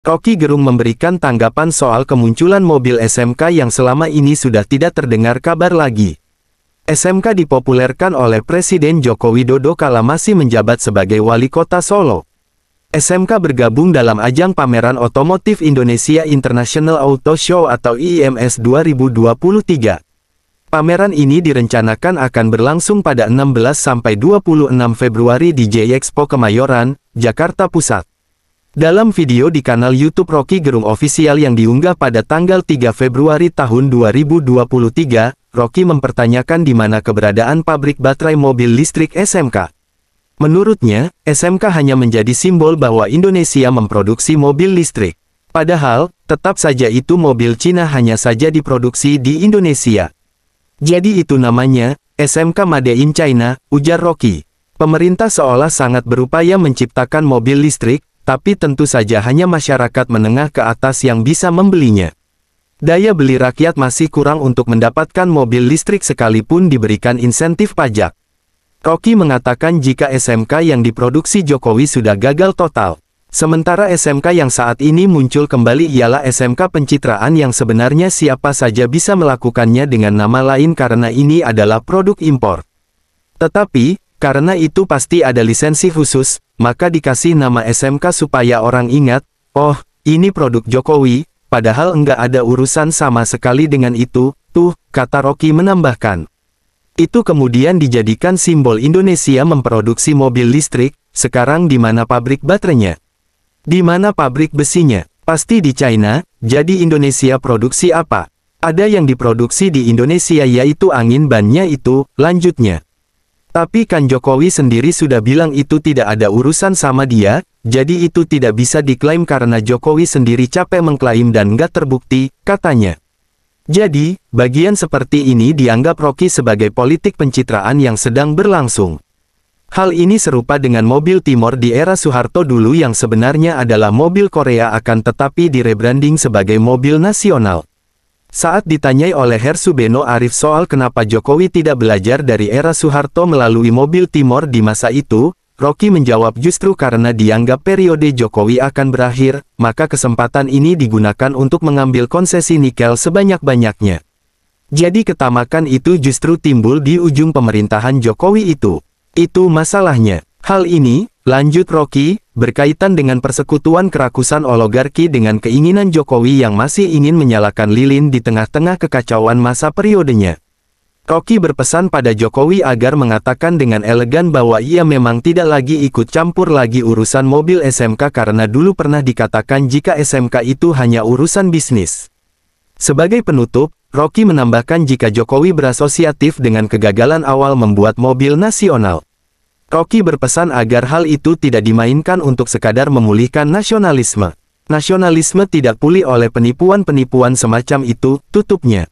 Rocky Gerung memberikan tanggapan soal kemunculan mobil SMK yang selama ini sudah tidak terdengar kabar lagi. SMK dipopulerkan oleh Presiden Joko Widodo kala masih menjabat sebagai Wali Kota Solo. SMK bergabung dalam ajang pameran otomotif Indonesia International Auto Show atau IIMS 2023. Pameran ini direncanakan akan berlangsung pada 16–26 Februari di J-Expo Kemayoran, Jakarta Pusat. Dalam video di kanal YouTube Rocky Gerung Official yang diunggah pada tanggal 3 Februari tahun 2023, Rocky mempertanyakan di mana keberadaan pabrik baterai mobil listrik SMK. Menurutnya, SMK hanya menjadi simbol bahwa Indonesia memproduksi mobil listrik. Padahal, tetap saja itu mobil Cina hanya saja diproduksi di Indonesia. Jadi itu namanya, SMK Made in China, ujar Rocky. Pemerintah seolah sangat berupaya menciptakan mobil listrik, tapi tentu saja hanya masyarakat menengah ke atas yang bisa membelinya. Daya beli rakyat masih kurang untuk mendapatkan mobil listrik sekalipun diberikan insentif pajak. Rocky mengatakan jika SMK yang diproduksi Jokowi sudah gagal total. Sementara SMK yang saat ini muncul kembali ialah SMK pencitraan yang sebenarnya siapa saja bisa melakukannya dengan nama lain karena ini adalah produk impor. Tetapi, karena itu pasti ada lisensi khusus, maka dikasih nama SMK supaya orang ingat, oh, ini produk Jokowi, padahal enggak ada urusan sama sekali dengan itu, tuh, kata Rocky menambahkan. Itu kemudian dijadikan simbol Indonesia memproduksi mobil listrik, sekarang di mana pabrik baterainya? Di mana pabrik besinya? Pasti di China, jadi Indonesia produksi apa? Ada yang diproduksi di Indonesia yaitu angin bannya itu, lanjutnya. Tapi kan Jokowi sendiri sudah bilang itu tidak ada urusan sama dia, jadi itu tidak bisa diklaim karena Jokowi sendiri capek mengklaim dan nggak terbukti, katanya. Jadi, bagian seperti ini dianggap Rocky sebagai politik pencitraan yang sedang berlangsung. Hal ini serupa dengan mobil Timor di era Soeharto dulu yang sebenarnya adalah mobil Korea akan tetapi direbranding sebagai mobil nasional. Saat ditanyai oleh Hersu Beno Arif soal kenapa Jokowi tidak belajar dari era Soeharto melalui mobil Timor di masa itu, Rocky menjawab justru karena dianggap periode Jokowi akan berakhir, maka kesempatan ini digunakan untuk mengambil konsesi nikel sebanyak-banyaknya. Jadi ketamakan itu justru timbul di ujung pemerintahan Jokowi itu. Itu masalahnya. Hal ini, lanjut Rocky, berkaitan dengan persekutuan kerakusan oligarki dengan keinginan Jokowi yang masih ingin menyalakan lilin di tengah-tengah kekacauan masa periodenya. Rocky berpesan pada Jokowi agar mengatakan dengan elegan bahwa ia memang tidak lagi ikut campur lagi urusan mobil SMK karena dulu pernah dikatakan jika SMK itu hanya urusan bisnis. Sebagai penutup, Rocky menambahkan jika Jokowi berasosiatif dengan kegagalan awal membuat mobil nasional. Rocky berpesan agar hal itu tidak dimainkan untuk sekadar memulihkan nasionalisme. Nasionalisme tidak pulih oleh penipuan-penipuan semacam itu, tutupnya.